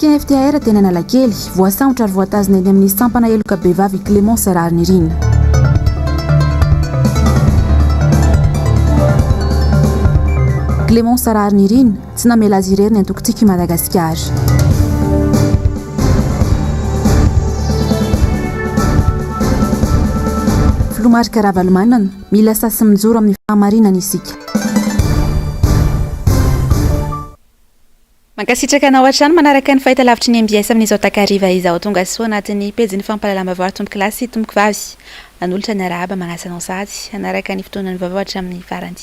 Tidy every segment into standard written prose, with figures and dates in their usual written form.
Fiantsika FTR teny Analakely voasambotra ary voatazona eny amin'ny sampana eloka behivavy Clémence Rarnirina. Clémence Rarnirina tsy namela azy irery ny antokontsika i Madagasikara. Filomarika Ravalomanana mila sasy mijoro amin'ny fahamarinana isika. Mankasitraka anao hatrany manaraka ny fahitalavitry ny MBS amin'izao takariva izao tonga soa anatin'ny pejin'ny fampalalam-baovao tomboky lasy tomboky vavy manolotra ny arahaba manasa anao sady anaraka ny fotoana ny vaovao hatramin'ny farany.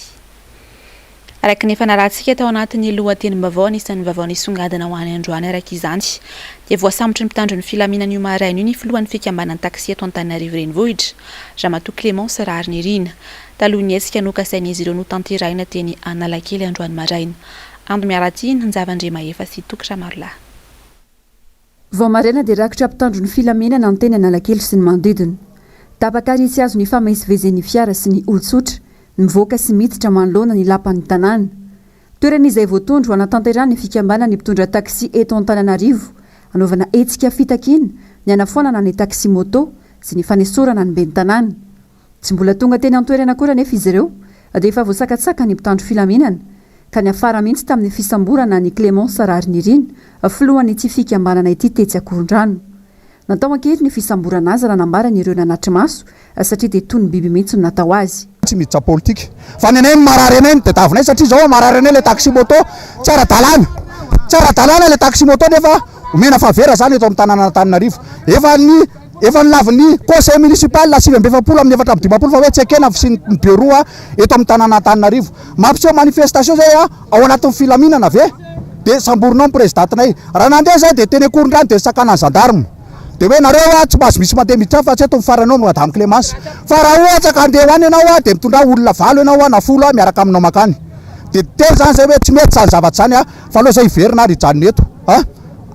Araka ny fanarahantsika tao anatin'ny lohatenim-baovao anisan'ny vaovao nisongadina ho any androany araka izany dia voasambotra ny mpitandro ny filaminana io maraina io ny filohan'ny fikambanany taksi eto Antananarivo renivohitra Ramatoa Clémence Rarnirina taloha ny hetsika nokasain'izy ireo no tanteraina teny Analakely androany maraina. Ando miaratina njavandre maefa sy tokatra marolahy. Vao maraina dia rakotra mpitandro ny filaminana ny teny Analakely sy ny manodidina. Tapakary tsy azo ny famaisivezen'ny fiara sy ny olon-tsotra, mivoaka sy miditra manoloana ny lapan'ny tanàna. Toeran'izay voatondro anatanterahana ny fikambanana ny mpitondra taksi eto Antananarivo, anaovana hetsika fitakiana, ny anafoanana ny taksi moto sy ny fanesorana ny ben'ny tanàna. Tsy mbola tonga teny an-toerana koa nefa izy ireo, dia efa voasakatsaka ny mpitandro filaminana. Ka ny afara mihitsy tamin'ny fisamborana ny Clémence Rarnirina filohan'ny tsy fikambanana ity tetsy Akorondrano. Natao ankehitriny ny fisamborana azy raha nambarany ireo nanatry maso satria dia toy ny biby mihitsy no natao azy. Tsy miditra politika fa nenay marary anay dia tavinay satria zao marary anay le taksi moto tsara dalàna le taksi moto nefa omena favera zany eto amin'ny tanàna Antananarivo efa nilavin'ny conseil municipal 2020 amin'ny 420 fa hoe tsy ekena sy ny bureau eto amin'ny tanàna Antananarivo mampiseho manifestation zay ao anatin'ny filaminana ve dia samborinao ny présidentinay raha nandeha zay dia teny Akorondrano dia sakana ny gendarme dia hoe nareo tsy mahazo misy mandeha miditra fa tsy eto mifaranao no Madame Clémence fa raha ohatsaka andeha hoany ianao dia mitondra olona valo ianao na folo miaraka aminao makany dia teny zany zay hoe tsy mety zany zavatra zany fa aloha zay iverina ary hijanona eto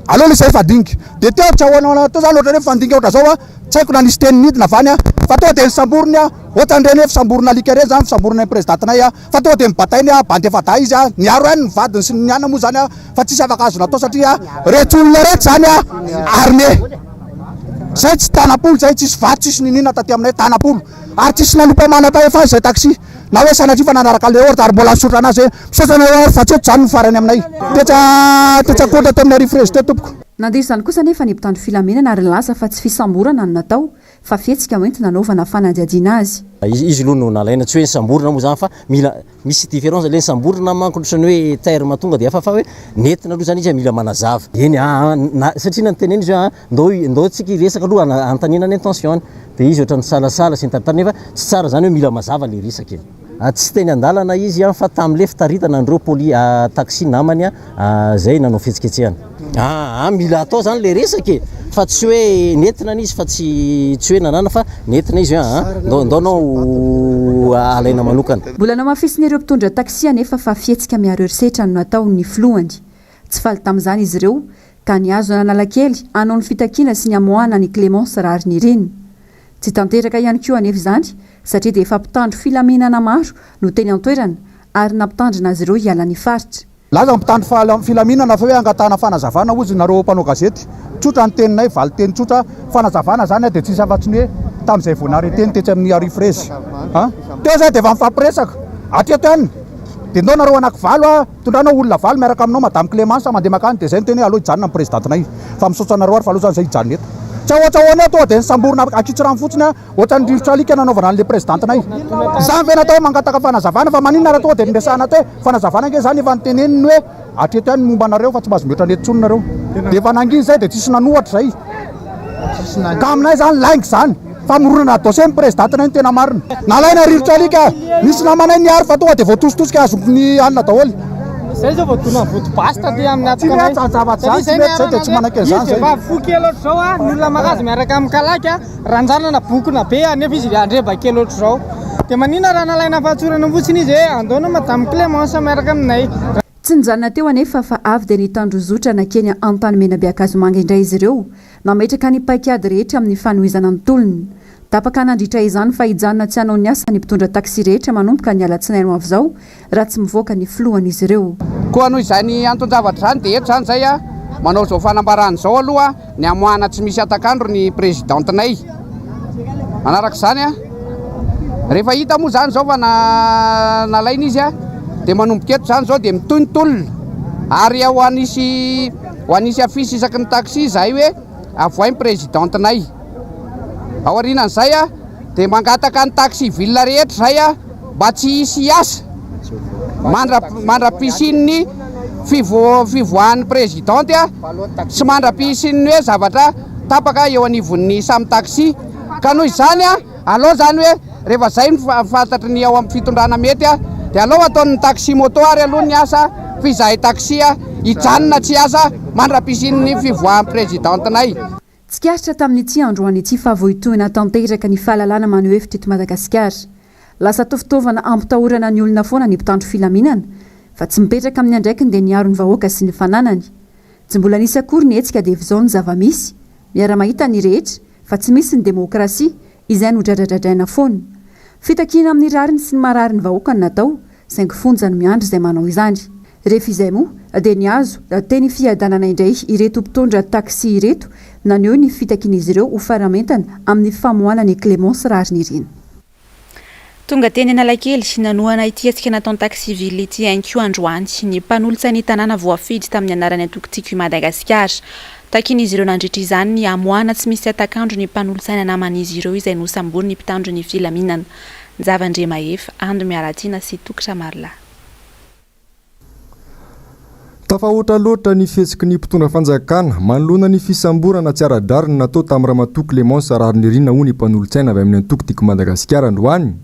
aloha izay fandingy dia teo tsy ahoana teo zany ohatran'ny hoe fandingy ohatra zao tsy haiko na nisy teny nidina vany fa teo dia ny samborony ohatran'ireny hoe fisamborona alika reny zany fisamborona ny présidentinay fa teo dia mibatainy bandefada izy niaro any ny vadiny sy ny ana moa zany fa tsisy afaka azo natao satria rehetra olona rehetra zany armé zay tsy tanapolo zay tsisy vato tsisy ninina taty aminay tanapolo ary tsisy nanompa-mana ta efa zay taksi na hoe sanatria fa nanaraka le orta ary mbola nisotra anazy misaotrana fa tsy eto zany mifarany aminay tetsakontra taminay rifrezy te tompoko. Nandeha izany kosa nefa ny mpitandro filaminana ary lasa fa tsy fisamborana no natao fa fihetsika hoenty nanaovana fanadihadiana azy. Izy aloha no nalaina tsy hoe samborina moa zany fa mila misy différence le samborina manko ohatrany hoe terme tonga dia fa hoe nentina aloha zany izy mila manazava eny satria nanteny eny izy ndao tsika resaka aloha antanina ny intention dia izy ohatrany salasala sy ny tarintany nefa tsy tsara zany hoe mila mazava le resaka eny. Tsy teny andalana izy fa tamin'le fitaritana andreo taksi namany zay nanao fihetsiketsehana mila atao zany le resaka fa tsy hoe nentina izy fa tsy hoe nanana fa nentina izy ndaonao alaina manokana. Mbola namafisiny ireo mpitondra taksi nefa fa fihetsika miaro erisetra no natao ny filohany. Tsy faly tamin'izany izy ireo ka niazo Analakely hanao ny fitakiana sy ny amoahana ny Clémence Rarnirina. Tsy tanteraka ihany koa anefa izany satria dia efa mpitandro filaminana maro no teny an-toerana ary nampitandrina azy ireo hiala ny faritra. Laza mpitandro filaminana fa hoe angatahana fanazavana ozy nareo mpanao gazety tsotra ny teninay valo teny tsotra fanazavana zany dia tsisy afatsy ny hoe tamin'izay voanary teny tetsy amin'ny arifrezy teo zay dia efa mifampiresaka atreto ihany dia ndao nareo anakivalo tondranao olona valo miaraka aminao Madame Clémence mandeha makany dia zay ny teny hoe aloha hijanona amin'ny présidentinay fa misaotra anareo ary fa aloha zany zay hijanona eto. Tsy ohatra hoana to dia samborina akitsy rano fotsiny ohatrany rivotra alika nanaovana an'le présidentinay zany ve natao mangataka fanazavana fa maninona raha tonga dia niresahana te fanazavana ange zany efa niteneniny hoe atreto ihany momba anareo fa tsy mahazo mihoatra ny etontsony nareo dia efa nanginy zay dia tsisy nanohatra zay ka aminay zany laingy zany fa moronana dossier ny présidentinay ny tena marina nalaina rivotra alika misy namanay niary fa tonga dia voatositosika azoko ny anina daholo. Zay zao voatona voto basta dia amin'ny atokana tsy manaka zany zay fa foky loatra zao ny olona makazy miaraka amin'ny kalaka ranjanana bokona be nefa izy andreba kely loatra zao dia manina raha nalaina fahatsorana fotsiny izy andaona Madame Clémence miaraka aminay. Tsy nijanona teo anefa fa avy dia nitandro zotra nakeny Antany Menabeakazomanga indray izy ireo nametraka ny paikady rehetra amin'ny fanohizana ny tolony. Tapaka nandritra izany fa hijanona tsy hanao ny asa ny mpitondra taksi rehetra manomboka ny alatsinainy avy izao raha tsy mivoaka ny filohan'izy ireo. Koa noho izany anton-javatra zany dia eto zany zay manao zao fanambaran'izao aloha ny amoahana tsy misy atakandro ny présidentenay manaraka zany a rehefa hita moa zany zao fa nalaina izy a de manomboka eto zany zao de mitonitolona ary ho anisy afisy isaky ny taxi zahay hoe avoainy présidentenay aorinan'izay a de mangataka ny taxi ville rehetra zay a mba tsy hisy asa mandra-pisin'ny fivoahan'ny présidente a sy mandra-pisin'ny hoe zavatra tapaka eo anivon'ny samy taxi ka noho izany a aloha zany hoe rehefa zay fantatry ny ao amin'ny fitondrana mety a de aloha ataon'ny taxi moto ary aloha ny asa fizahay taxi a hijanona tsy asa mandra-pisin'ny fivoahan'ny présidentenay. Tsikaritra tamin'ity androany ity fahavoitohina tanteraka ny fahalalana maneho hevitra eto Madagasikara. Lasa tofitaovana ampitahorana ny olona foana ny mpitandro filaminana fa tsy mipetraka amin'ny andraikiny dia niaro ny vahoaka sy ny fananany. Tsy mbola nisy akory ny hetsika dia izao ny zava-misy miara-mahita ny rehetra fa tsy misy ny demokrasia izay no dradradradraina foana. Fitakiana amin'ny rariny sy ny marary ny vahoaka ny natao saingy fonja ny miandry izay manao izany. Rehefa izay moa dia niazo teny fiadanana indray ireto mpitondra taxi ireto naneho ny fitakian'izy ireo ho faramentana amin'ny famohana ny Clémence Rarnirina. Tonga teny Analakely nanohana ity hetsika nataon'ny taxi ville ity anko androany ny mpanolotsain'ny tanàna voafidy tamin'ny anarany atokotiko Madagasikara. Takin'izy ireo nandritra izany ny amoahana tsy misy atakandro ny mpanolotsaina naman'izy ireo izay nosambory ny mpitandro ny filaminana. Nzava-ndre Mahefa Ando Miaratina sy Tokatra Marla. Tafahoatra loatra ny fihetsiky ny mpitondra fanjakana manoloana ny fisamborana tsy ara-drariny natao tamin'ny ramatoa Clémence Rarnirina ho ny mpanolotsaina avy amin'ny atokotiko Madagasikara androany.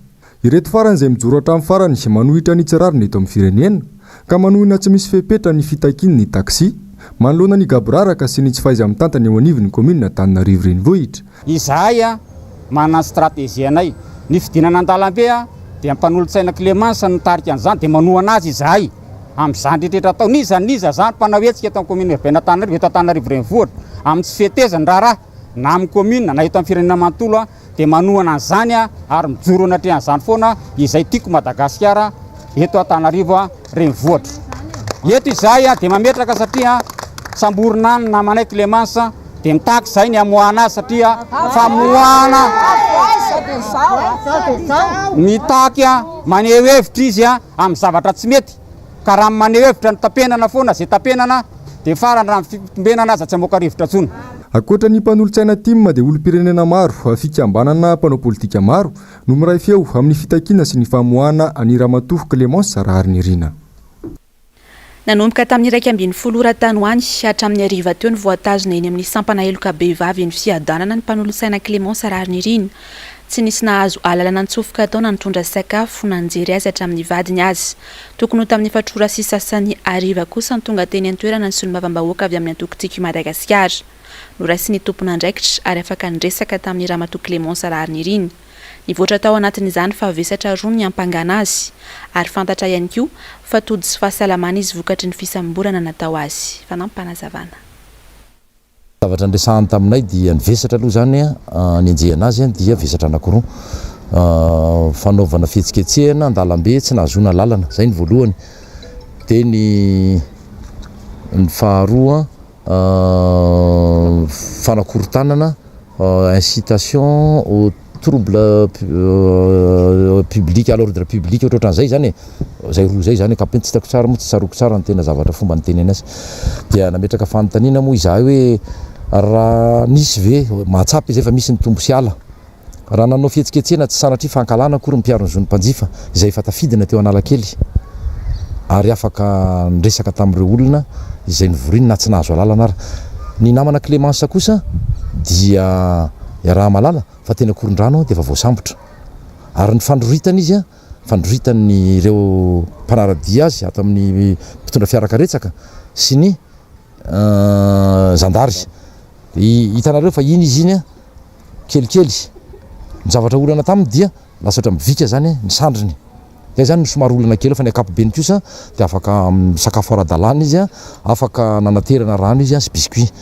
Ireto farany izay mijoro hatramin'ny farany manohitra ny tsy rariny eto amin'ny firenena ka manohina tsy misy fepetra ny fitakiny ny taxi manoloana ny gaboraraka sy ny tsy faiza amin'ny tantany eo anivon'ny commune Antananarivo renivohitra. Izahay a manana stratégie anay ny fidinana an-dalambe a dia mpanolotsaina Clémence nitarika an'izany dia manohana azy izahay amin'izany rehetra atao niza zany mpanao hetsika eto amin'ny commune urbaine Antananarivo eto Antananarivo renivohitra amin'ny tsy fetezany raharaha na amin'ny commune na eto amin'ny firenena manontolo a dia manohana an'izany a ary mijoro anatrehan'izany foana izay tiako Madagasikara eto Antananarivo renivohitra. Eto izahay a dia mametraka satria samborina ny namanay Clémence dia mitaky izay ny amoahana azy satria famoahana mitaky maneho hevitra izy amin'ny zavatra tsy mety ka raha maneho hevitra ny tapenana foana izay tapenana dia farany raha fitombenana azy tsy hamoaka rivotra tsony. Akoatra ny mpanolotsaina timma dia olom-pirenena maro fikambanana mpanao politika maro no miray feo amin'ny fitakiana sy ny famoahana ny ramatoa Clémence Rarnirina. Nanomboka tamin'ny 1.10 tanoany hatramin'ny hariva teo ny voatazona eny amin'ny sampana eloka behivavy ny fiadanana ny mpanolotsaina Clémence Rarnirina. Tsy nisy nahazo alalana nitsofoka atao na nitondra sakafo na nijery azy hatramin'ny vadiny azy. Tokony ho tamin'ny fatrora sy sasany hariva kosa ny tonga teny an-toerana ny solombavambahoaka avy amin'ny atokotiko Madagasikara. Norasy ny tompon'andraikitra ary afaka nidresaka tamin'ny ramatoa Clémence Rarnirina. Nivoatra tao anatin'izany fa vesatra roa ny ampangana azy ary fantatra ihany koa fa tody sy fahasalamana izy vokatry ny fisamborana natao azy. Fanampanazavana. Zavatra andresahany taminay dia nivesatra aloha zany ny anjehana azy dia vesatra anankiroa. Fanaovana fihetsiketsehana an-dalambe tsy nahazona lalana zay ny voalohany. Dia ny faharoa fanakorontanana incitation au trouble public à l'ordre public ohatran'izay zany zay roa zay zany kapeny tsy hitako tsara moa tsy tsaroko tsara ny tena zavatra fomba ny teneny azy. Dia nametraka fanontaniana moa izahay hoe raha nisy ve mahatsapy izay fa misy ny tombo sy ala raha nanao fihetsiketsehana tsy sanatria fankalana akory ny mpiaro ny zon'ny mpanjifa izay efa tafidina teo Analakely ary afaka nresaka tamin'ireo olona izay nivoriny na tsy nahazo alalana ary. Ny namana Clémence kosa dia raha malala fa tena koron-drano dia efa voasambotra ary ny fandroritana izy fandroritany ireo mpanaradia azy ato amin'ny mpitondra fiarakaretsaka sy ny zandary. Hitanareo fa iny izy iny kelikely ny zavatra olana taminy dia lasatra mivika zany ny sandriny. Dia zany ny somary olana kely fa ny ankapobeny kosa dia afaka sakafo ara-dalàna izy afaka nanaterana rano izy sy biscuit.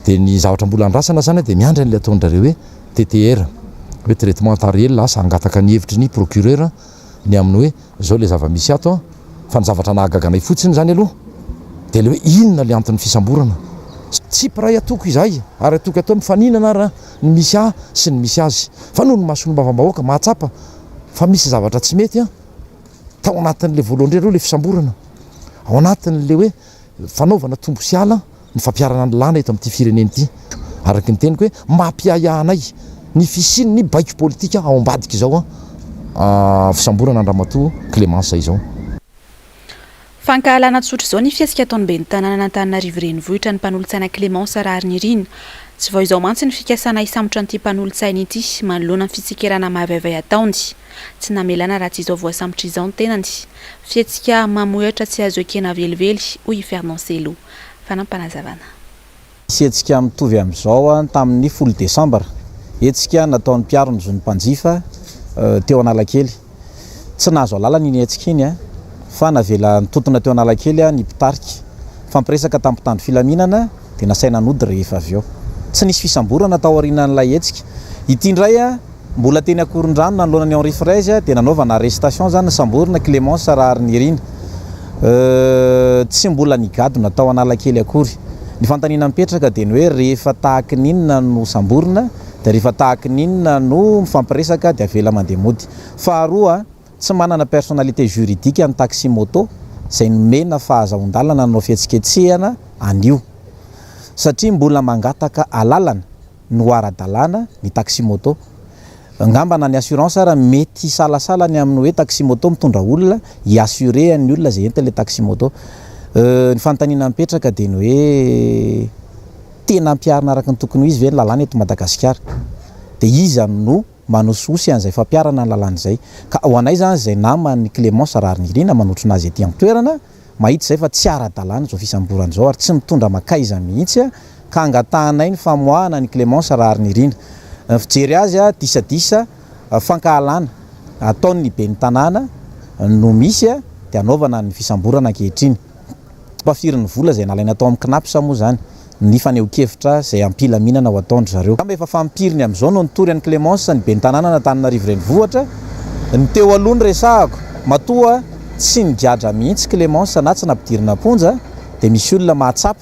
Dia ny zavatra mbola andrasana zany dia miandry an'ilay ataon'ireo hoe TTR hoe traitement antariel asa angataka ny hevitry ny procureur ny amin'ny hoe zao le zava-misy ato fa ny zavatra nahagaganay fotsiny zany aloha dia le hoe inona le antony fisamborana tsy piray atoko izay ary atoky atao mifaninana ra ny misy a sy ny misy azy fa noho ny mahasolom-bavambahoaka mahatsapa fa misy zavatra tsy mety a tao anatin'le voalohany reo le fisamborana ao anatin'le hoe fanaovana tombo sy ala ny fampiarana ny lana eto amin'ity fireneny ity araky ny teniko hoe mampiayahanay ny fisiny ny baiko politika ao ambadika izao a fisamborana Andramatoa Clémence izao. Fankahalana tsotra izao ny fiasika ataony ben'ny tanàna n'Antananarivo renivohitra ny mpanolontsaina Clémence Rarinirina. Tsy vao izao mantsy ny fikasana hisamotra an'ity mpanolontsaina ity manoloana ny fitsikerana mahavayvay ataony. Tsy namelana raha tsy izao voasambotra izao ny tenany. Fietsika mamohatra tsy azo ekena velively hoy Fernand Selo. Fanampanazavana. Fietsika mitovy amin'izao tamin'ny 10 Desambra. Etsika nataon'ny mpiaro ny zon'ny mpanjifa teo Analakely. Tsy nahazo alala ny etsika iny fa navela nitotona teo Analakely ny mpitarika. Fampiresaka tamin'ny mpitandro filaminana dia nasaina nody rehefa avy eo. Tsy nisy fisamborana tao aorianan'ilay etsika. Ity indray mbola teny Akorondrano nanoloana ny Henri Fraise dia nanaovana arrestation zany samborana Clémence Rarinirina. Tsy mbola nigadona tao Analakely akory. Ny fantaniana mipetraka dia ny hoe rehefa tahaka ninona no samborina dia rehefa tahaka ninona no mifampiresaka dia avela mandeha mody. Faharoa tsy manana personnalité juridique ny taxi moto izay nomena fahazaon-dalana nanao fihetsiketsehana anio satria mbola mangataka alalana no ara-dalàna ny taxi moto. Angambana ny assurance raha mety salasala ny amin'ny hoe taxi moto mitondra olona hiassurer ny olona izay entina le taxi moto. Ny fantaniana mipetraka dia ny hoe tena ampiarina araka ny tokony izy ve ny lalàna eto Madagasikara dia izy no manososy an'izay fampiarana ny lalàna izay ka ho anay zany izay namany Clémence Rarinirina manotrona azy ety amin'ny toerana mahita izay fa tsy ara-dalàna izao fisamborana izao ary tsy mitondra makaiza mihitsy ka angatahanay ny famoahana ny Clémence Rarinirina. Fijery azy disadisa fankahalana ataon'ny ben'ny tanàna no misy dia anaovana ny fisamborana ankehitriny. Mpafirin'ny vola izay nalaina atao amin'ny knapsa moa zany ny faneho-kevitra izay ampilaminana ho ataondry zareo. Efa fampiriny amin'izao no nitory an'i Clémence ny ben'ny tanàna n'Antananarivo renivohitra. Ny teo aloha ny resahako matoa tsy nigadra mihitsy Clémence na tsy nampidirina ponja dia misy olona mahatsapa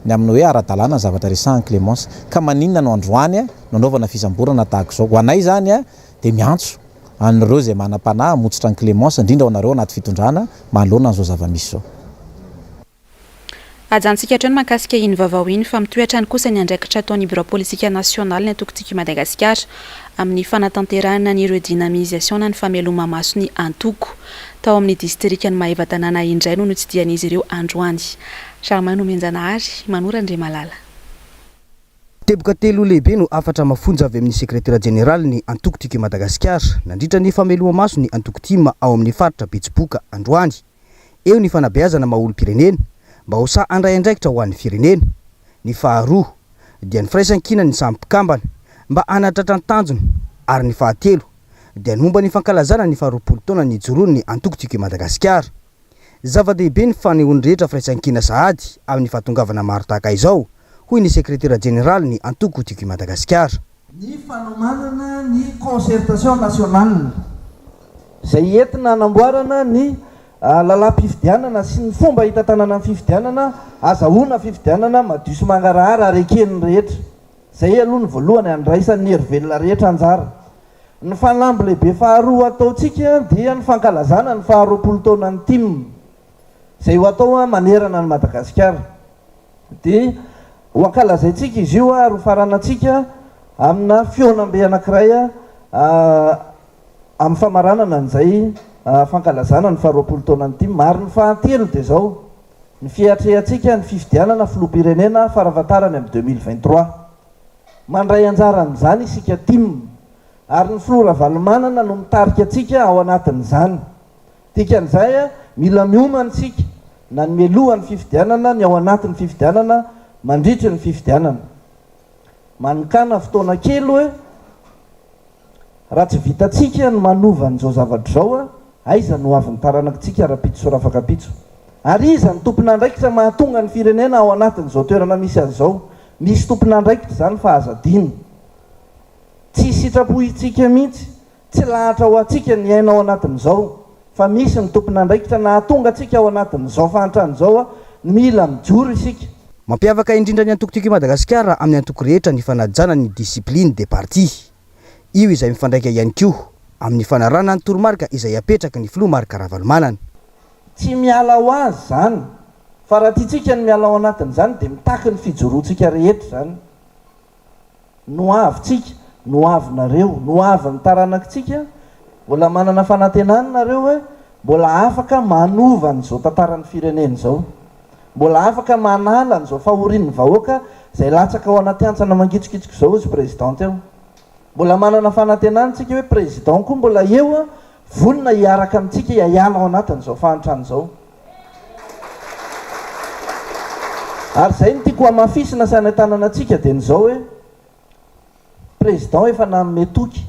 ny amin'ny hoe ara-dalàna ny zavatra resahan'i Clémence ka maninona no androany nanaovana fisamborana tahaka izao. Ho anay zany dia miantso an'ireo izay manam-panahy hamotsitra an'i Clémence indrindra ho anareo anaty fitondrana manoloana an'izao zava-misy izao. Ajantsika hatreo ny mahakasika iny vaovao iny fa mitoetra ny kosa ny andraikitra ataon'ny bureau politika nasionaly ny atokotiko Madagasikara amin'ny fanatanterahana ny redynamisation ny fameloma maso ny antoko tao amin'ny distrika ny Maheva tanàna indray no notsidian'izy ireo androany. Charmaine Omenjanahary, Manora Andriamalala. Teboka telo lehibe no afatra mafonja avy amin'ny sekretera jeneraly ny antokotiko Madagasikara nandritra ny fameloma maso ny antokotima ao amin'ny faritra Betsiboka androany. Eo ny fanabeazana maolo-pirenena mba ho sa andray andraikitra ho an'ny firenena. Ny faharoa dia ny firaisan-kina ny samy mpikambana mba anatratra ny tanjona ary ny fahatelo dia momba ny fankalazana ny faharoapolo taona ny joroany ny antokotiko Madagasikara. Zava-dehibe ny fanehoany rehetra firaisan-kina sahady amin'ny fahatongavana maro tahaka izao hoy ny sekretera jeneraly ny antokotiko Madagasikara. Ny fanomanana ny concertation nationale izay entina hanamboarana ny lala-pifidianana sy ny fomba hitantanana ny fifidianana azahoana fifidianana madio sy mangarahara areken'ny rehetra. Izay aloha ny voalohany andraisan'ny hery-velona rehetra anjara. Ny fahalambo lehibe faharoa ataontsika dia ny fankalazana ny faharoapolo taona ny tim izay ho atao manerana ny Madagasikara. Dia ho ankalazaintsika izy io ary ho faranantsika amina fionambe anankiray amin'ny famaranana an'izay fankalazana ny faharoapolo taona ny tim. Mary ny fahatelo dia izao ny fiatrehantsika ny fifidianana filoham-pirenena farafatarany amin'ny 2023 mandray anjara an'izany isika tim ary ny filora valomanana no mitarika atsika ao anatin'izany. Dikan'izay mila miomantsika na ny melohan'ny fifidianana ny ao anatin'ny fifidianana mandritry ny fifidianana. Manikana fotoana kely hoe raha tsy vitatsika ny manova an'izao zavatra izao aiza no avy ny taranakitsika rapitso sy rafakapitso. Ary iza ny tompon'andraikitra mahatonga ny firenena ao anatin'izao toerana misy azy izao. Misy tompon'andraikitra zany fahazadina. Tsy sitrapohitsika mihitsy, tsy lahatra ho atsika ny aina ao anatin'izao. Fa misy ny tompon'andraikitra nahatonga atsika ao anatin'izao fahantrany izao mila mijoro isika. mampiavaka indrindra ny antokotiky Madagasikara amin'ny antoko rehetra ny fanajana ny discipline de parti. Io izay mifandraika ihany koa amin'ny fanarana ny toromarika izay apetraka ny filoha marika Ravalomanana. Tsy miala ho azy zany, fa raha tiatsika ny miala ao anatin'izany dia mitaky ny fijoroantsika rehetra zany. No avitsika, no avinareo, no avy ny taranakitsika, mbola manana fanantenana nareo hoe mbola afaka manova n'izao tantaran'ny firenena zao. Mbola afaka manala n'izao fahorian'ny vahoaka izay latsaka ao anaty antsana mangitsikitsika izao izy présidente eo. Mbola manana fanantenana tsika hoe président koa mbola eo vonona hiaraka amintsika hiala ao anatin'izao fahantrano izao. Ary izay no tiako hamafisina sanentanana antsika dia n'izao hoe président efa nanome toky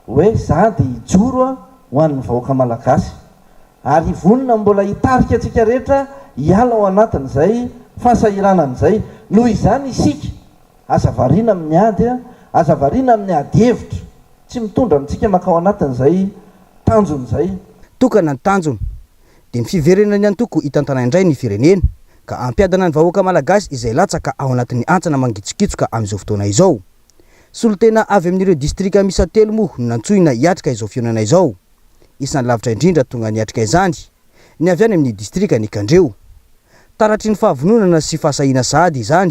hoe za dia hijoro ho an'ny vahoaka malagasy. Ary vonona mbola hitarika antsika rehetra hiala ao anatin'izay fahasahiranan'izay. Noho izany isika aza variana amin'ny ady aza variana amin'ny ady hevitra tsy mitondra amintsika makao anatin'izay tanjon'izay. Tokana ny tanjona dia ny fiverenany antoko hitantana indray ny firenena ka ampiadana ny vahoaka malagasy izay latsaka ao anatin'ny antsana mangitsikitsoka amin'izao fotoana izao. Solotena avy amin'ireo distrika misa 3 moa no nantsoina hiatrika izao fihaonana izao. Isany lavitra indrindra tonga niatrika izany ny avy any amin'ny distrika ny Kandreo. Taratry ny fahavononana sy fahasahina sahady izany,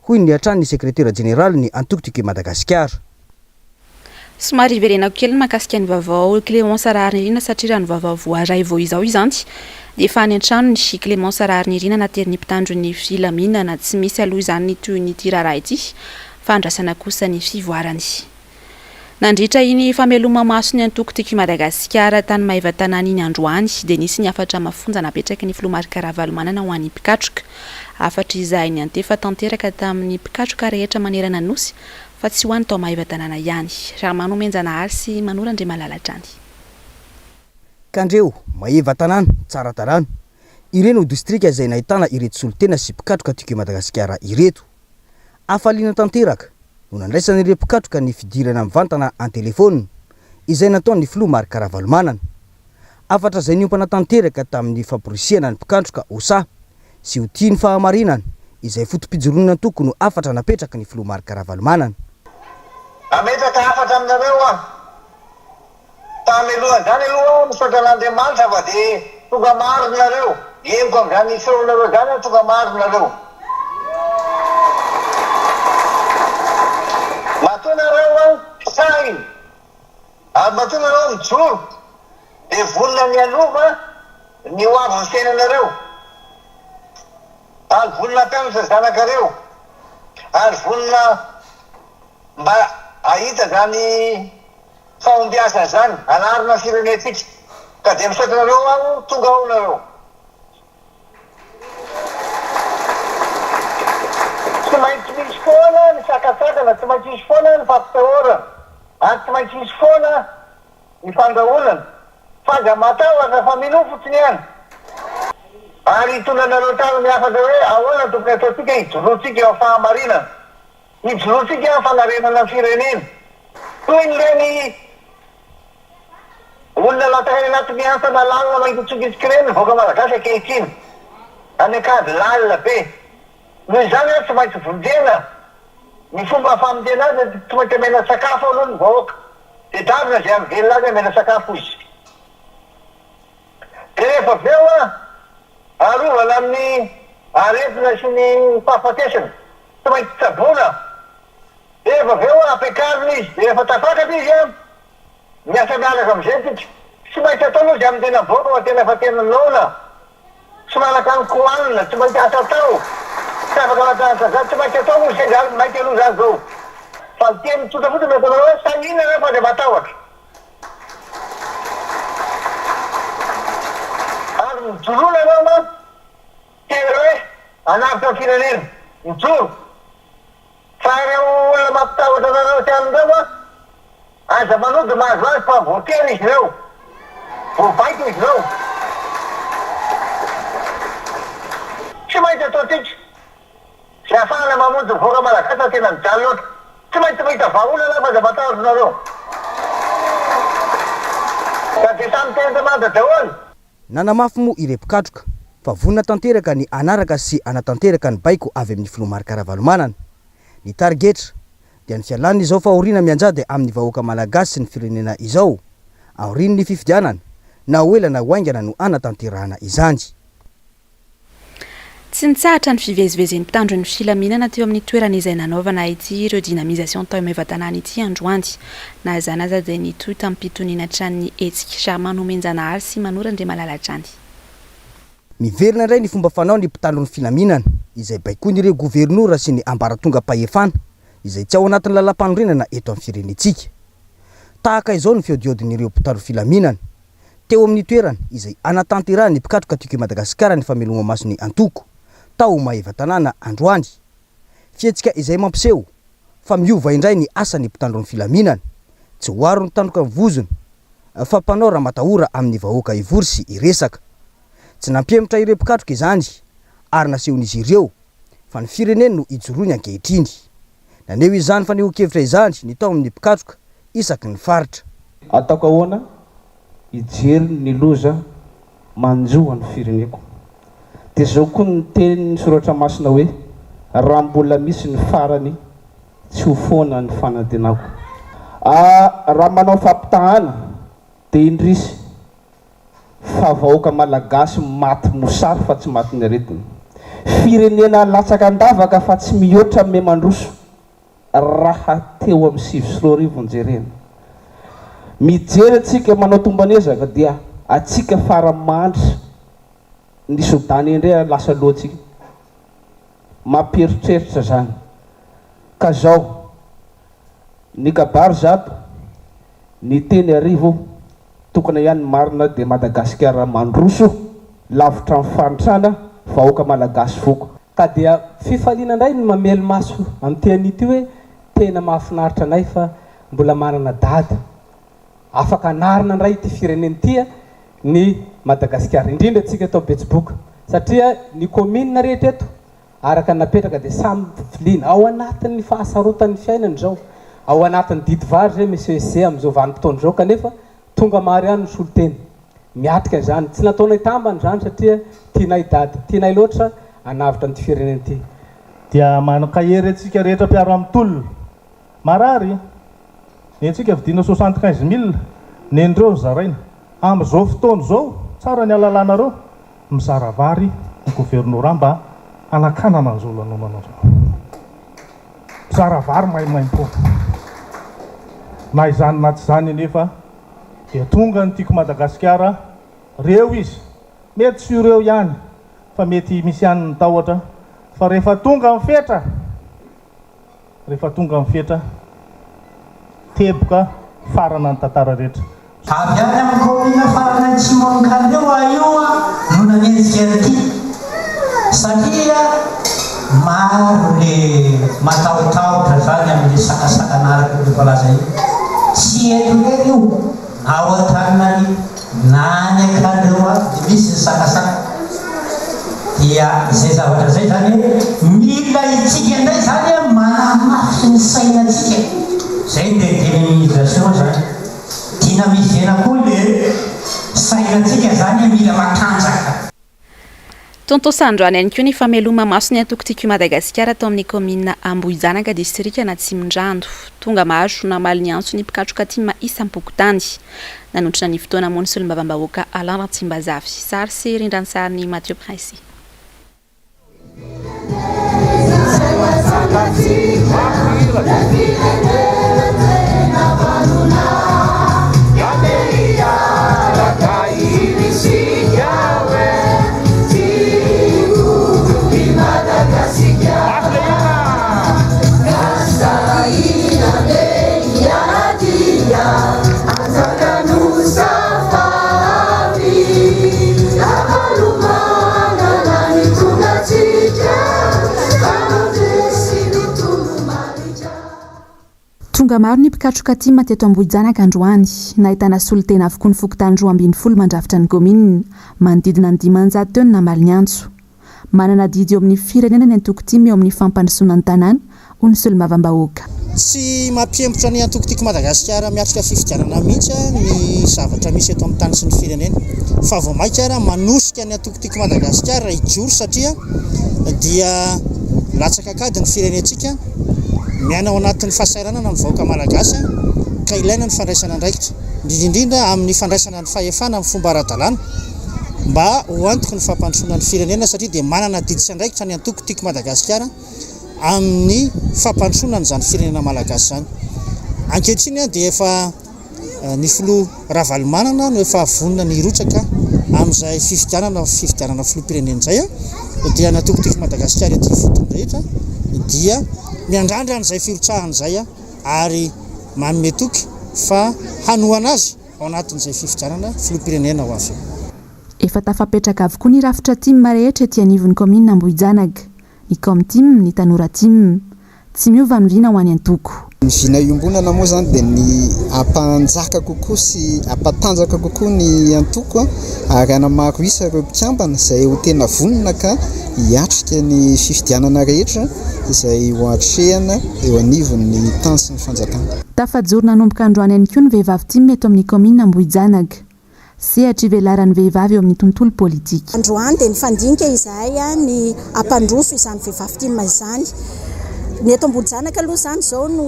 hoy ny atran'ny sekretera jeneraly ny antokotiky Madagasikara. Somary iverenako kely mahakasika ny vaovao Clémence Raharnirina satria raha ny vaovao voaray vao izao izany dia efa any an-trano ny Clémence Raharnirina naterin'ny mpitandro ny filaminana tsy misy aloha izany toy ny tirara ity fandrasana kosa ny fivoarany. Nandritra iny fameloma maso ny antokotiky Madagasikara tany Maivatanana iny androany dia nisy ny afatra mafonja napetraky ny filoha marika Ravalomanana ho an'ny mpikatroka. Afatra izay ny antefa tanteraka tamin'ny mpikatroka rehetra manerana ny nosy fa tsy ho an'ny tao Maivatanana ihany. Raha manomenjana ary sy Manorandre Malalatrany. Kandreo, Maivatanana, Tsaratarano. Ireno distrika izay nahitana ireto solotena sy mpikatroka tiky Madagasikara ireto. Afaliana tanteraka no nandraisan'ireo mpikatroka ny fidirana mivantana an-telefônina izay nataon'ny filoha marika Ravalomanana. Afatra izay niompana tanteraka tamin'ny famporisiana ny mpikatroka osa sy ho tiany fahamarinana izay fotom-pijoronana tokony no afatra napetraka ny filoha marika Ravalomanana. Ametraka afatra aminareo tamelohan zany aloha misaotra an'Andriamanitra fa dia tonga maro nareo emiko amin'izany fironareo zany tonga maro nareo. Matonareo sainy ary matonareo mijoro dia vonona ny alova ny hoavy tenanareo ary vonona mpianatra zanakareo ary vonona mba ahita zany fahombiasa zany anarina firenetsika ka dia misaotra nareo tonga ao nareo. Tsy maintsy misy foana ny sakasakana, tsy maintsy misy foana ny fampitahorana, ary tsy maintsy misy foana ny fandrahonana. Faza matahotra fa mino fotsiny ihany. Ary hitondranareo tany miafatra hoe ahoana tokony ataontsika hijoroantsika eo fahamarinana. Hijoroantsika eo fanarenana ny firenena. Toy n'ireny olona lataka anatin'ny antsana lalina mangitsokitsika ireny ny vahoaka malagasy ankehitriny. Any akady lalina be. Noho izany tsy maintsy vonjena ny fomba famindena azy tsy maintsy amena sakafo aloha ny vahoaka. Dia davina izay amin'ny velona azy amena sakafo izy. Dia rehefa avy eo arovana amin'ny aretina sy ny fahafatesana tsy maintsy tsabona. Dia rehefa avy eo ampiakarina izy. Dia rehefa tafakatra izy miasa miaraka amin'izay tika. Tsy maintsy atao aloha izy amin'ny tena vahoaka fa tena fa tena laona. Tsy manaka ny kohanina, tsy maintsy asa atao. Tsy afaka matanasa tsy maintsy atao moa izay maintsy aloha zany zao. Fa ny teny tsotra fotsiny mety anao hoe sanina rehefa dia matahotra. Ary mijoroana anao tena hoe anavitra ny firenena. Mijoro. Fa ireo olona mampitahotra anareo ty amin'ireo aza manody mahazo azy fa voatena izy ireo. Voavaika izy ireo. Tsy maintsy ataontsika. Sy afahana mamonjy vahoaka malagasy tena mijaly loatra. Tsy maintsy mahita vahaolana fa dia matahotra nareo. Ka dia samy tena Andriamanitra daholo. Nanamafy moa ireo mpikatroka fa vonina tanteraka ny anaraka sy anatanteraka ny baiko avy amin'ny filomarikara-valomanana. Ny targetra dia ny fialanina izao fahoriana mianjady amin'ny vahoaka malagasy sy ny firenena izao aoriny ny fifidianana na hoelana hoaingana no anatanterahana izany. Tsy nitsahatra ny fivezivezen'ny mpitandro ny filaminana teo amin'ny toerana izay nanaovana ity ireo dynamisation tao amin'ny vatanana ity androany. Na zana aza dia nitoy tamin'ny mpitoniana tran'ny hetsika Charmant Nomenjanahary sy Manorandre Malalatrany. Miverina indray ny fomba fanao ny mpitandro ny filaminana izay baikoiny ireo gouvernoura sy ny ambaratonga pahefana izay tsy ao anatin'ny lalam-panorenana eto amin'ny firenetsika. Tahaka izao ny feodiodin'ireo mpitandro filaminana teo amin'ny toerana izay anatanterahana ny mpikatroka tiko Madagasikara ny fameloma masony antoko tao Maheva tanàna androany. Fihetsika izay mampiseho fa miova indray ny asan'ny mpitandro ny filaminana, tsy hoaro ny tandroka mivozona fa mpanao raha matahora amin'ny vahoaka ivory sy iresaka. Tsy nampiemitra ireo mpikatroka izany ary nasehon'izy ireo fa ny firenena no ijoroany ankehitriny. Naneo izany fa nihokevitra izany ny tao amin'ny mpikatroka isaky ny faritra. Ataoko ahoana ijery ny loza manjoa ny fireneko. Dia zao koa ny tenin'ny soratra masina hoe raha mbola misy ny farany tsy ho foana ny fanantenako. Raha manao fampitahana dia indrisy fa vahoaka malagasy maty mosary fa tsy maty ny aretina. Firenena latsaka andavaka fa tsy mihoatra me mandroso raha teo amin'ny 7 jerena. Mijery atsika manao tombanezaka dia atsika faramandry ny sodany indray lasa loatsika mamperitreritra zany. Ka zao ny kabary zato ny teny arivo tokana ihany marina dia Madagasikara mandroso lavitra amin'ny fanitrana vahoaka malagasy foko. Ka dia fifaliana indray ny mamely maso amin'ny tean'ity hoe tena mahafinaritra anay fa mbola manana dady afaka anarina indray ity firenena ity ny Madagasikara, indrindra atsika atao Betsiboka satria ny commune rehetra eto araka napetraka dia samy filiana ao anatin'ny fahasarotan'ny fiainana zao, ao anatin'ny didy vary zay mesese amin'izao vanim-potoana zao, kanefa tonga maro ihany ny soloteny miatrika izany. Tsy nataonay tambany izany satria tianay dady, tianay loatra anavitra ny firenena ity. Dia manakahery atsika rehetra mpiaro amin'ny tolona marary ny atsika vidina 75,000 nendreo ny zaraina amin'izao fotoana zao. Tsara ny alalanareo mizara vary ny gouvernorat mba anakanana an'izao lanonana zao. Mizara vary maimaimpo na izany na tsy izany nefa dia tonga ny tiako Madagasikara reo izy, mety sy ireo ihany fa mety misy ihany ny tahotra fa rehefa tonga amin'ny fetra teboka farana ny tantara rehetra. Avy any amin'ny komina farana tsy mankaleo io no nanenjika ity satria maro le matahotahotra zany amin'ny sakasaka anaraka ny falaza io. Tsy eto rery io na ao an-tanany na ny akaleo dia misy ny sakasaka. Dia izay zavatra zay zany mila itsika indray zany manamafy ny sainatsika. Zay dia dynamisation zany. Dynamisena koa le sainatsika zany mila matanjaka. Tontosandroany ihany koa ny fameloma maso ny antoko Madagasikara tao amin'ny commune Ambohijanaka district Anatsimondrando. Tonga maro namaly ny antso ny mpikatroka tima isam-pokotany. Nanotrona ny fotoana mony solombavam-bahoaka Alain Tsimbazavy. Sary sy rindran-sariny Mathieu Pressy. Tonga maro ny mpikatroka tima teto Ambohijanaka androany. Nahitana solotena avokoa ny fokotany 12 mandrafitra ny commune, manodidina ny 500 taona namaly ny antso. Manana didy eo amin'ny firenena ny antoko tima eo amin'ny fampandrosoana ny tanàna ho ny solombavambahoaka. tsy mampiempotra ny antokotiko Madagasikara miatrika fifidianana mihitsy ny zavatra misy eto amin'ny tany sy ny firenena fa vao mainka ara manosika ny antokotiko Madagasikara ijoro satria dia latsaka kady ny firenentsika miaina ao anatin'ny fahasahiranana ny vahoaka malagasy ka ilaina ny fandraisana andraikitra indrindra amin'ny fandraisana ny fahefana amin'ny fomba ara-dalàna mba ho antoko ny fampandrosoana ny firenena satria dia manana diditsy andraikitra ny antokotiko Madagasikara amin'ny fampandrosoana n'izany firenena malagasy zany. Ankehitriny dia efa ny filoha Ravalomanana no efa vonona ny rotsaka amin'izay fifidianana filoha-pirenena izay dia ny antokotiko Madagasikara ety fotony rehetra dia miandrandra an'izay firotsahana izay ary manome toky fa hanohana azy ao anatin'izay fifidianana filoha-pirenena ho avy. Efa tafapetraka avokoa ny rafitra timma rehetra ety anivon'ny komina Ambohijanaga, ny Komtim, ny Tanora Tim, tsy miova ny vina ho any antoko. Ny vina iombonana moa zany dia ny ampanjaka kokoa sy ampatanjaka kokoa ny antoko ary anamaro isa ireo mpikambana izay ho tena vonona ka hiatrika ny fifidianana rehetra izay ho atrehana eo anivon'ny tany sy ny fanjakana. Tafajoro nanomboka androany ihany koa ny vehivavy Tim eto amin'ny komina Ambohijanaga. Sehatra ivelaran'ny vehivavy eo amin'ny tontolo politika. Androany dia nifandinika izahay ny ampandroso izany vehivavy Tim izany. Ny eto Ambohijanaga aloha izany izao no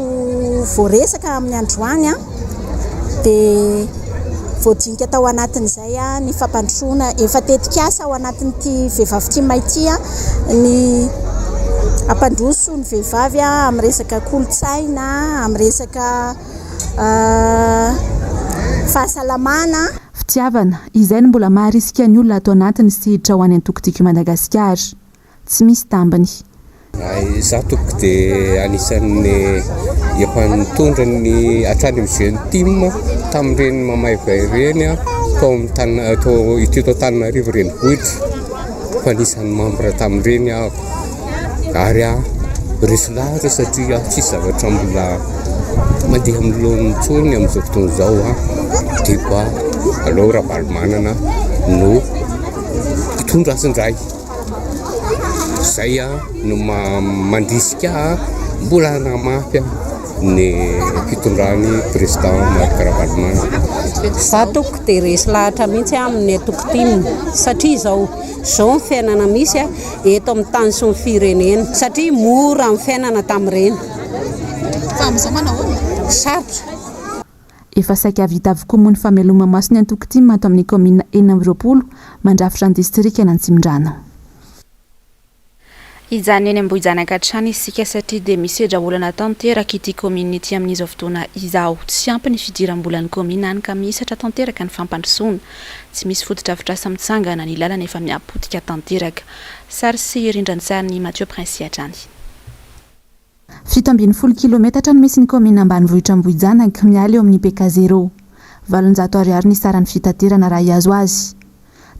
voaresaka amin'ny androany dia voadinika tao anatin'izay ny fampandrosoana efa tetikasa ao anatin'ity vehivavy Tim ity ny ampandroso ny vehivavy amin'ny resaka kolontsaina, amin'ny resaka fahasalamana. Fitiavana izay no mbola maharisika ny olona ato anatiny sehatra ho any antokotiko Madagasikara. Tsy misy tambany. Izaho tompoko dia anisan'ny efa nitondra ny hatrany amin'ny jeune Tim tamin'ireny Mamaivay ireny tao ity Antananarivo renivohitra fa anisan'ny membre tamin'ireny aho ary resy lahatra satria tsisy zavatra mbola mandeha amin'ny lohan'ny tsony amin'izao fotoana izao dia aleo Ravalomanana no hitondra azy-ndray. Izay no mandrisika mbola hanamafy ny fitondrany président Marc Ravalomanana. Za toko dia resy lahatra mihitsy amin'ny atoko Tim satria izao ny fiainana misy eto amin'ny tany sy ny firenena satria mora amin'ny fiainana tamin'ireny. Fa amin'izao manao sarotra. Efa saika vita avokoa moa ny fameloma maso ny antoko Tim ato amin'ny komina 20 mandrafitra ny distrika n'Antsimondrano. Izany eny Ambohijanaga hatrany isika satria dia misedra olana tanteraka ity komina ity amin'izao fotoana izao. Tsy ampy ny fidiram-bolan'ny komina any ka misatra tanteraka ny fampandrosoana. Tsy misy fototra-afitrasa mitsangana ny lalana efa miapotika tanteraka. Sary sy rindran'ny sariny Mathieu Prince hatrany. 7 kilometatra no misy ny komina ambanivohitra Ambohijanaga miala eo amin'ny PK0. 800 ariary ny saran'ny fitaterana raha hiazo azy.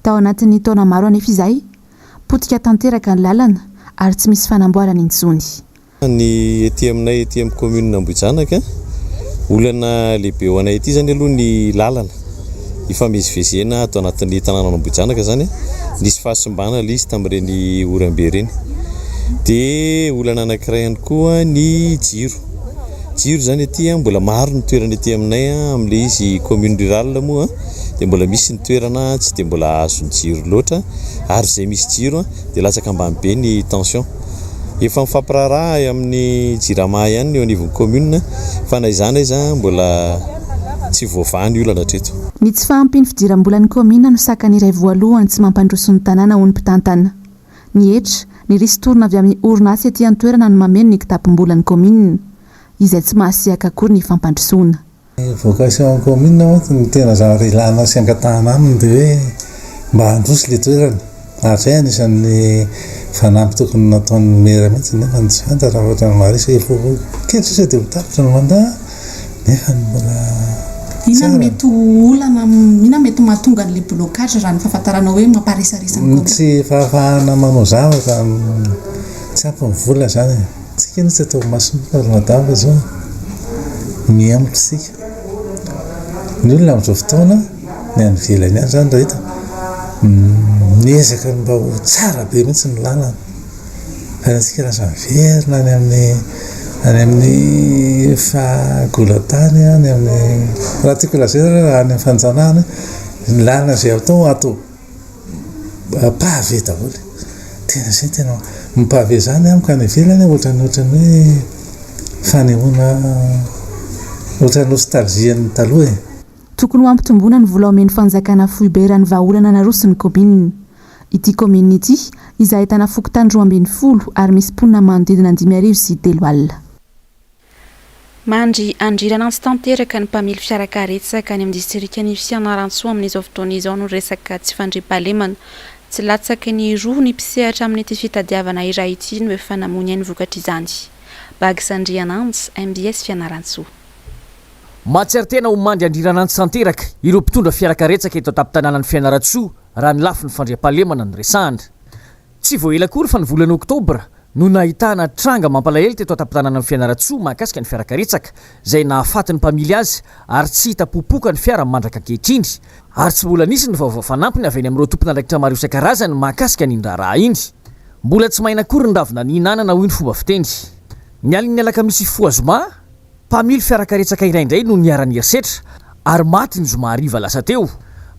Tao anatin'ny taona maro anefa izay, potika tanteraka ny lalana ary tsy misy fanamboarana intsony. Ny ety aminay ety amin'ny komina Ambohijanaga olana lehibe ho anay ety zany aloha ny lalana ifamezivezena atao anatin'ny tanàna Ambohijanaga zany nisy fahasimbana izy tamin'ireny orambe ireny. Dia olana anankiray ihany koa ny jiro zany ety mbola maro ny toerana ety aminay amin'ilay izy commune rurale moa dia mbola misy ny toerana tsy dia mbola azo ny jiro loatra ary izay misy jiro dia latsaka ambany be ny tension. Efa mifampiraharaha amin'ny jirama ihany eo anivon'ny commune fa na izany izy mbola tsy voavany olana hatreto. Ny tsy fahampiny fidiram-bolan'ny komina no sakany iray voalohany tsy mampandroso ny tanàna ho ny mpitantana. Ny hetra ny risy torona avy amin'ny orinasa ety an-toerana no mameno ny kitapom-bolan'ny komina izay tsy mahasiaka akory ny fampandrosoana. Vocation commune ny tena zavatra ilana sy angatahana aminy dia hoe mba handroso ilay toerana ary izay anisan'ny fanampy tokony nataon'ny mera mihitsy nefa ny tsy fanta raha ohatra ny marisa efa kely sisa dia hotapitra no mandaa nefa mbola ina mety olana ina mety mahatonga an'ilay blocage raha ny fahafantarana hoe mamparesaresa ny komina. Tsy fahafahana manao zavatra tsy ampy ny vola zany tsika ny tsy atao masimba ry madama izao miampy sika ny olona amin'izao fotoana ny any velany any zany raha hita miezaka mba ho tsara be mihitsy ny lalana fa tsika lasa miverina any amin'ny any amin'ny fagolatany any amin'ny raha tiako lazay raha any amin'ny fanjanahana ny lalina zay atao pave daholo tena zay tena mipave zany amiko any ivelany ohatrany hoe fanehoana ohatrany nostalgian'ny taloha tokony ho ampitomboana ny vola omeny fanjakana foiberany vahaolana narosiny komina ity komina ity izay ahitana fokotany 20 ary misy mponina manodidina 5 sy 3 alina mandry andrirana antsy tanteraka ny mpamily fiarakaretsaka any amin'ny distrika ny Fianarantsoa amin'izao fotoana izao no resaka tsy fandriampahalemana tsy latsaky ny roa ny mpisehatra amin'ny ity fitadiavana iray ity no efa namony ny vokatra izany Bagisandrianantsy MBS Fianarantsoa mahatsiary tena ho mandry andriranantsy tanteraka ireo mpitondra fiarakaretsaka eto an-tampon-tanànan'ny Fianaratsoa raha ny lafiny fandriampahalemana ny resahana tsy voaela kory fa ny volana oktobra no nahitana tranga mampalahelo teto an-tampon-tanànan'ny Fianaratsoa mahakasika ny fiarakaretsaka izay nahafatin'ny mpamily azy ary tsy hita popoka ny fiara mandraka ankehitriny ary tsy mbola nisy ny vaovao fanampiny avy any amin'ireo tompon'andraikitra maro isan-karazany mahakasika ny raharaha iny mbola tsy mahina kory ny ravina ny hinanana hoy ny fomba fiteny ny alin'ny alakamisy fo azoma mpamily fiarakaretsaka iraindray no niara-ny herisetra ary maty ny zoma hariva lasa teo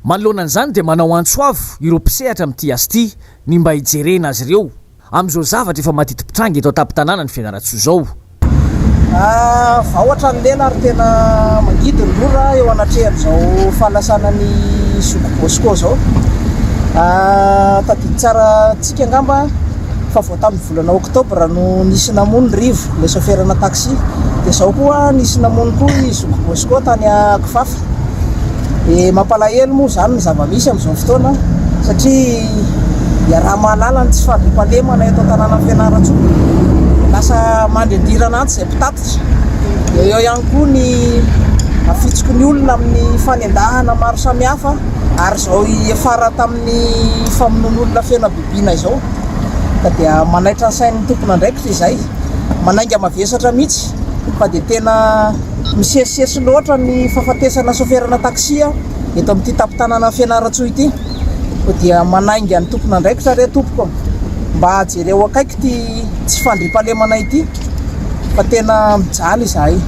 manoloana an'izany dia manao antsoavo ireo mpisehatra amin'ity azy ity ny mba hijerena azy ireo amin'izao zavatra efa matiti-pitranga eto an-tampon-tanàna ny Fianaratsoa zao vahoatra ny lela ary tena mangidy ny lora eo anatrehan'izao fahalasana ny sokobosco zao tadidy tsara tsika angamba fa vao tamin'ny volana oktobra no nisy namony rivo le soferana taxi dia zao koa nisy namony koa i sokobosco tany akifafa mampalahelo moa zany ny zava-misy amin'izao fotoana satria raha mahalala ny tsy fandriampahalemana eto an-tanàna Fianaratsoa lasa mandrendirana antsy izay mpitatitra eo ihany koa ny afitsoko ny olona amin'ny fanendahana maro samihafa ary zao efara tamin'ny famonon'olona fianabibina izao ka dia manaitra ny sain'ny tompon'andraikitra izay manainga mavesatra mihitsy fa dia tena misesisesy loatra ny fahafatesana soferana taxia eto amin'ity tampon-tanàna Fianaratsoa ity dia manainga ny tompon'andraikitra re tompoko mba jereo akaiky ty tsy fandriampahalemana ity fa tena mijaly izahay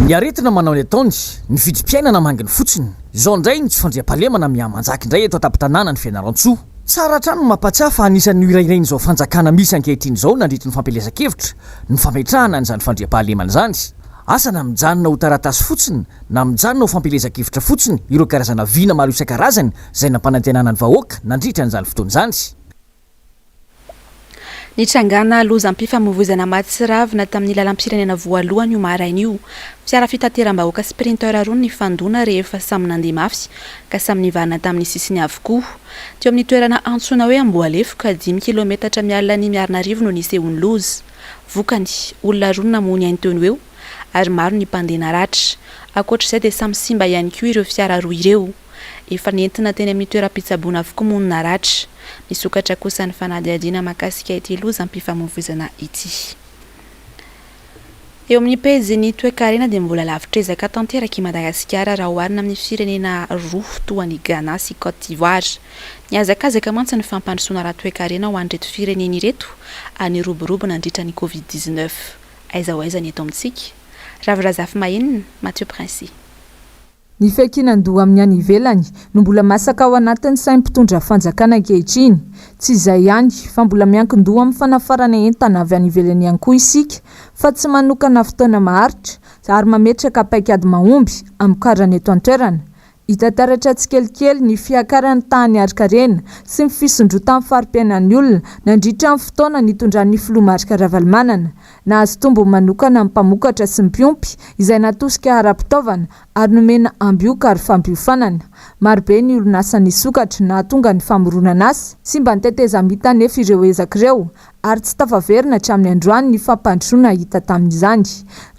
ny aretina manao ny ataony ny vidim-piainana manginy fotsiny izao indray ny tsy fandriampahalemana mihamanjaka indray eto an-tampon-tanàna ny Fianarantsoa tsara trano mampatsiahy fa anisan'ny irairainy izao fanjakana misy ankehitriny izao nandritra ny fampelezan-kevitra ny fametrahana an'izany fandriampahalemana izany asa na mijanona ho taratasy fotsiny na mijanona ho fampelezan-kevitra fotsiny ireo karazana vina maro isan-karazany izay nampanantenana ny vahoaka nandritra an'izany fotoana izany nitrangana lozam-pifamoivoizana matsiravina tamin'ny lalam-pirenena voalohany io maraina io fiara fitateram-bahoaka sprinter roa ny fandona rehefa samy nandeha mafy ka samy nivarina tamin'ny sisiny avokoa teo amin'ny toerana antsoina hoe Amboalefo ka 10 kilometatra miala ny Miarinarivo no nisehony loza vokany olona roa namony any teo eo ary maro ny mpandeha naratra ankoatr'izay dia samy simba ihany koa ireo fiara roa ireo efa nentina teny amin'ny toeram-pitsaboana avokoa moa ny naratra misokatra kosa ny fanadihadiana mahakasika ity lozam-pifamoivoizana ity eo amin'ny pejy toe-karena dia mbola lavitra ezaka tanteraka i Madagasikara raha oharina amin'ny firenena roa toa ny Ghana sy Côte d'Ivoire ny azakazaka mantsy ny fampandrosoana raha toe-karena ho an'ireto firenena ireto any roborobo nandritra ny Covid-19 aiza ho aiza ny eto amintsika Ravirazafy Mahenina Mathieu Princy ny fekinan-doha amin'ny any ivelany no mbola masaka ao anatin'ny sainy mpitondra fanjakana ankehitriny tsy izay ihany fa mbola miankin-doha amin'ny fanafarana entana avy any ivelany ihany koa isika fa tsy manokana fotoana maharitra ary mametraka paikady mahomby amin'ny karana eto an-toerana hitantaratra tsikelikely ny fiakaran'ny tany arikarena sy ny fisondrotan'ny farim-piainan'ny olona nandritra amin'ny fotoana nitondran'ny filoha marika Ravalomanana nahazo tombo manokana amin'ny mpamokatra sy ny mpiompy izay natosika ara-pitaovana ary nomena ambioka ary fampiofanana marobe ny orinasa nisokatra nahatonga ny famoronana azy sy mba niteteza mita nefa ireo ezak'ireo ary tsy tafaverina hatramin'ny androany ny fampandrosoana hita tamin'izany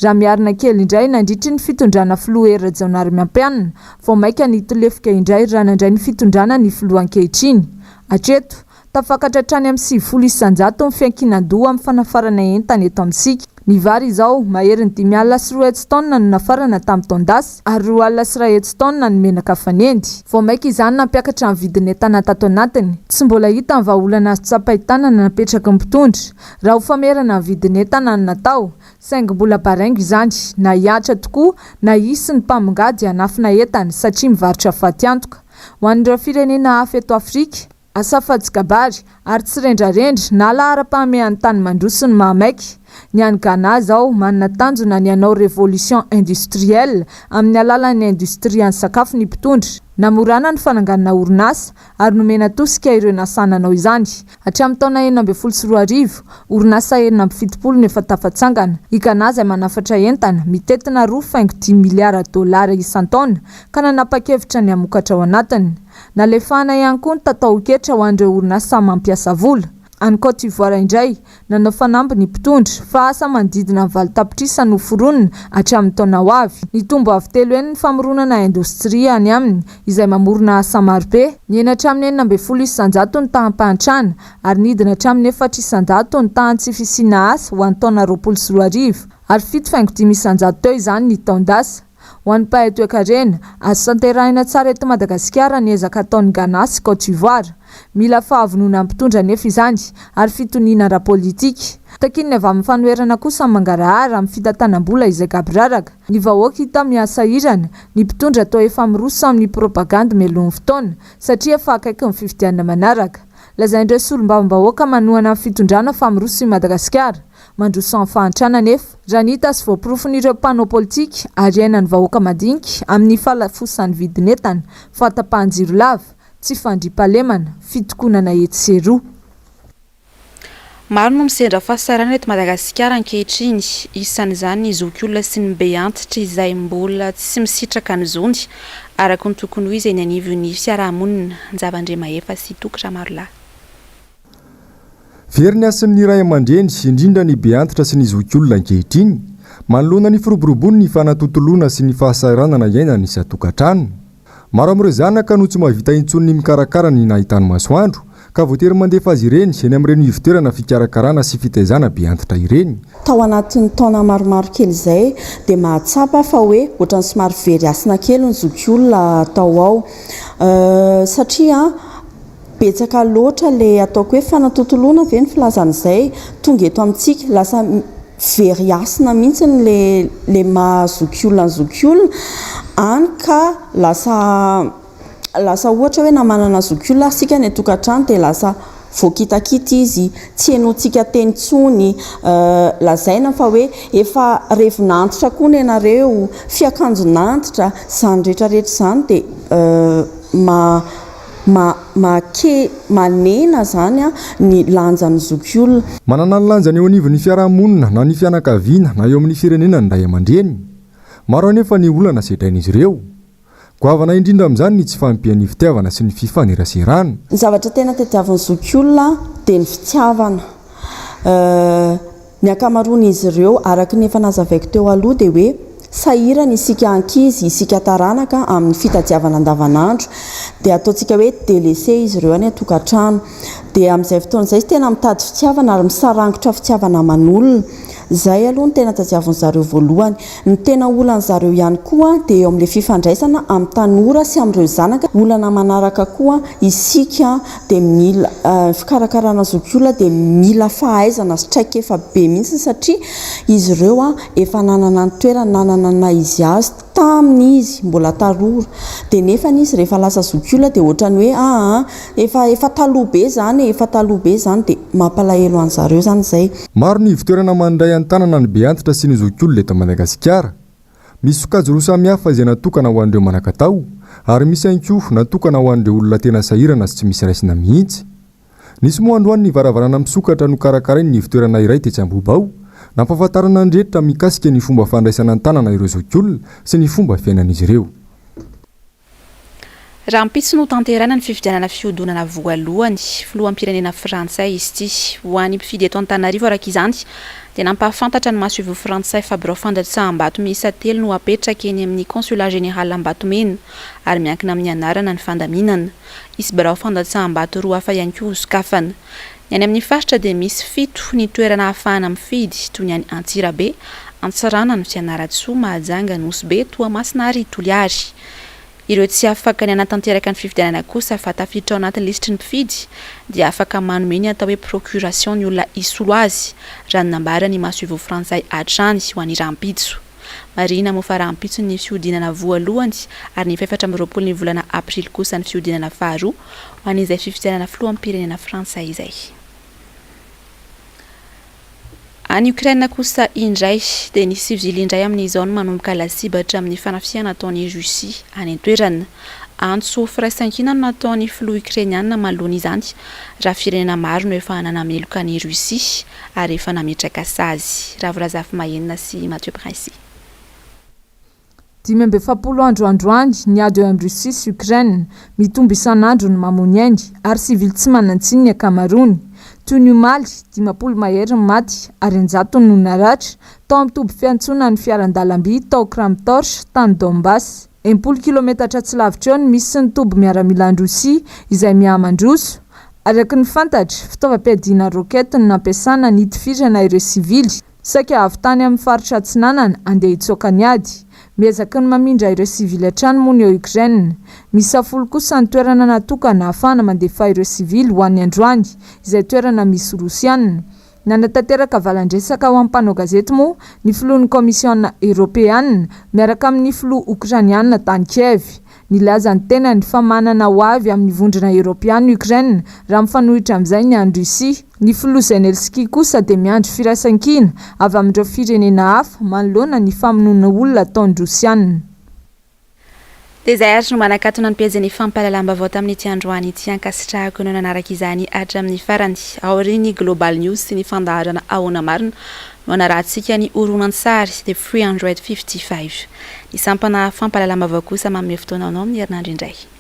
raha miarina kely indray nandritry ny fitondrana filoha Rajaonarimiampianina vao maika ny tolefika indray raha nandray ny fitondrana ny filoha ankehitriny hatreto tafakatra trany amin'ny 700 ny fiankinan-doha amin'ny fanafarana entana eto amintsika. Ny vary izao mahery ny 5.3 tonna no nafarana tamin'ny taondasy ary 2.3 tonna ny menaka fanendy. Vao maika izany nampiakatra ny vidiny entana tato anatiny. Tsy mbola hita ny vahaolana azo tsapahitana napetraka ny mpitondra. Raha ho famerana ny vidiny entana no natao, saingy mbola baraingo izany na hiatra tokoa na hisy ny mpamongady hanafina entana satria mivarotra faty antoka. Ho an'ireo firenena hafa eto Afrika, asafatsy kabary ary tsy rendrarendra na lahara-pahamehan'ny tany mandroso ny mahamaiky. Ny any Ghana zao manana tanjona ny hanao révolution industrielle amin'ny alalan'ny industria ny sakafo ny mpitondra. Namorana ny fananganana orinasa ary nomena tosika ireo nasananao izany. Hatramin'ny taona 2014, orinasa 770 efa tafatsangana. I Ghana izay manafatra entana mitetina $10 miliara isan-taona ka nanapa-kevitra ny hamokatra ao anatiny. Nalefahana ihany koa ny tatao ketra ho an'ireo orinasa mampiasa vola. Any Côte d'Ivoire indray nanao fanamby ny mpitondra fa asa manodidina ny 7 tapitrisa no foronina hatramin'ny taona ho avy. Ny tombo avy telo eny ny famoronana indostria any aminy izay mamorona asa marobe. Ny eny hatramin'ny 40 isan-jato ny taham-pahantrana ary nidina hatramin'ny 4 isan-jato ny tahan-tsy fisiana asa ho an'ny taona 2020 ary 7.5 isan-jato teo izany ny taondasa. Ho an'ny mpahay toe-karena, azo tanterahina tsara eto Madagasikara ny ezaka ataon'ny Ghana sy Côte d'Ivoire. Mila fahavonona mpitondra nefa izany ary fitoniana ara-politika. Takin'ny avy amin'ny fanoherana kosa mangarahara amin'ny fitantanam-bola izay gabraraka. Ny vahoaka hita miasa irana, ny mpitondra toa efa miroso amin'ny propaganda melon'ny fotoana satria efa akaiky ny fifidianana manaraka. Lazain'ireo solombavam-bahoaka manohana amin'ny fitondrana fa miroso i Madagasikara. Mandroso amin'ny fahantrana nefa, raha ny hita sy voaporofin''ireo mpanao politika ary ainan'ny vahoaka madinika amin'ny falafosan'ny vidin'entana, fahatapahan-jiro lava, tsy fandriampahalemana, fitokonana hetseroa. Maro no misendra fahasarana eto Madagasikara ankehitriny, isan'izany ny zokiolona sy ny be antitra izay mbola tsy misitraka ny zondy araka ny tokony ho izay ny anivon'ny fiarahamonina ny sy tokatra maro lahy. Very ny asan'ny ray aman-dreny indrindra ny be antitra sy ny zokiolona ankehitriny, manoloana ny firoborobony ny fanatontoloana sy ny fahasaranana iainana isan-tokantrano. Maro amin'ireo zanaka no tsy mahavita intsony ny mikarakara ny nahitany masoandro, ka voatery mandefa azy ireny eny amin'ireny ivon-toerana fikarakarana sy fitaizana be antitra ireny. Tao anatin'ny taona maromaro kely izay dia mahatsapa fa hoe ohatran'ny somary very asina kely ny zokiolona tao ao satria betsaka loatra le ataoko hoe fanatontoloana ve ny filazan'izay tonga eto amintsika lasa very asina mihitsy le mahazokiolona ny zokiolona any ka lasa ohatra hoe namanana zokiolona sika ny tokantrano dia lasa voakitakita izy, tsy hainontsika teny tsony, lazaina fa hoe efa revinantitra koa ny ianareo, fiakanjonantitra, izany rehetrarehetra izany dia manena zany ny lanjan'ny zokiolona. Manana ny lanjany eo anivon'ny fiarahamonina na ny fianakaviana na eo amin'ny firenena ny ray aman-dreny. Maro anefa ny olana sedrain'izy ireo. Goavana indrindra amin'izany ny tsy fampian'ny fitiavana sy ny fifaneraserana. Ny zavatra tena tadiavin'ny zokiolona dia ny fitiavana. Ny ankamaroan'izy ireo araka ny efa nazavaiko teo aloha dia hoe sahirana isika ankizy, isika taranaka amin'ny fitadiavana andavanandro dia ataontsika hoe délaissé izy ireo any tokantrano. Dia amin'izay fotoana izay tena mitady fitiavana ary misarangotra fitiavana aman'olona. Zay aloha ny tena tadiavin'ny zareo voalohany. Ny tena olana zareo ihany koa dia eo amin'ilay fifandraisana amin'ny tanora sy amin'ireo zanaka. Olana manaraka koa isika dia mila fikarakarana zokiolona dia mila fahaizana sy traikefa be mihitsy satria izy ireo efa nanana ny toerana, nanana na izy azy tamin'izy mbola tarora dia nefa izy rehefa lasa zokiolona dia ohatrany hoe efa taloha be zany dia mampalahelo an'zareo zany zay. Maro ny ivon-toerana mandray an-tanana ny be antitra sy ny zokiolona eto Madagasikara. Misy sokajy roa samihafa izay natokana ho an'ireo manan-katao ary misy ihany natokana ho an'ireo olona tena sahirana sy tsy misy raisina mihitsy. Nisy moa androany ny varavarana misokatra no karakarainy ny ivon-toerana iray tetsy Ambobao, nampahafantarana andretra mikasika ny fomba fandraisana an-tanana ireo zokiolona sy ny fomba fiainan'izy ireo. raha mpitso no tanterana ny fifidianana fiodonana voalohany filohampirenena frantsay izy ty ho an'ny mpifidy eto Antananarivo araka izany dia nampahafantatra ny masoivo frantsay Fabrao Fandatsahambato miisa 3 no apetraka eny amin'ny consulat général Ambatomena ary miankina amin'ny anarana ny fandaminana isy Brao Fandatsahambato 2 hafa ihany koa sokafana ny any amin'ny faritra dia misy 7 ny toerana ahafahana mifidy toy ny any Antsirabe, Antsirana, ny Fianaratsoa, Mahajanga, Nosbe, Toamasina ary Toliary. Ireo tsy afaka ny anatanteraka ny fifidianana kosa fa tafiditra ao anatin'ny lisitry ny mpifidy dia afaka manome ny atao hoe procuration ny olona isolo azy raha ny nambarany masoivo frantsay hatrany ho an'ny rahampitso. Marina moa fa rahampitso ny fiodinana voalohany ary ny 24 ny volana Aprily kosa ny fiodinana faharoa ho an'izay fifidianana filoham-pirenena frantsay izay. Any Ukraine kosa indray dia ny sivily indray amin'izao no manomboka lasibatra amin'ny fanafiana ataon'ny Russie any an-toerana. Antso firaisan-kina no nataon'ny filoha Ukrainiana manoloana izany raha firenena maro no efa nanameloka ny Russie ary efa nametraka sazy. Ravorazafy Mahenina sy Mathieu Prince. 17 androany ny ady eo amin'ny Russie sy Ukraine mitombo isan'andro ny mamony aingy ary sivily tsy manan-tsiny ny akamarony. Toy ny omaly 10 mahery ny maty ary 100 no naratra tao amin'ny toby fiantsona ny fiaran-dalamby tao Kramatorsk tany Donbass. 10 kilometatra tsy lavitra eo ny misy sy ny toby miaramila any Rosia izay mihamandroso. Araka ny fantatra fitaovam-piadiana rokety no nampiasana ny hitifirana ireo sivily saika avy tany amin'ny faritra Atsinanana andeha hitsoaka ny ady. Miezaka ny mamindra ireo sivily hatrany moa ny eo Ukraine. Misy 10 kosa ny toerana natokana ahafahana mandefa ireo sivily ho an'ny androany izay toerana misy Rosianina. Nanatanteraka valandresaka ho ampanao gazety moa ny filohan'ny Komisiona Européenne miaraka amin'ny filoha Ukrainiana tany Kiev. Nilaza ny tena ny famanana ho avy amin'ny vondrona Europeana Ukraine raha mifanohitra amin'izay ny any Russia. Ny filoha Zelensky kosa dia miandry firaisan-kina avy amin'ireo firenena hafa manoloana ny famonoana olona ataon'ny Rosianina. Dia izay ary no manakatona ny pejy fampahalalam-baovao tamin'ity androany ity ankasitrahako no nanaraka izany hatramin'ny farany ao ny Global News sy ny fandaharana ahoana marina no anarahantsika ny horonan-tsary the 355. Ny sampana fampahalalam-baovao kosa manome fotoana anao amin'ny herinandro indray.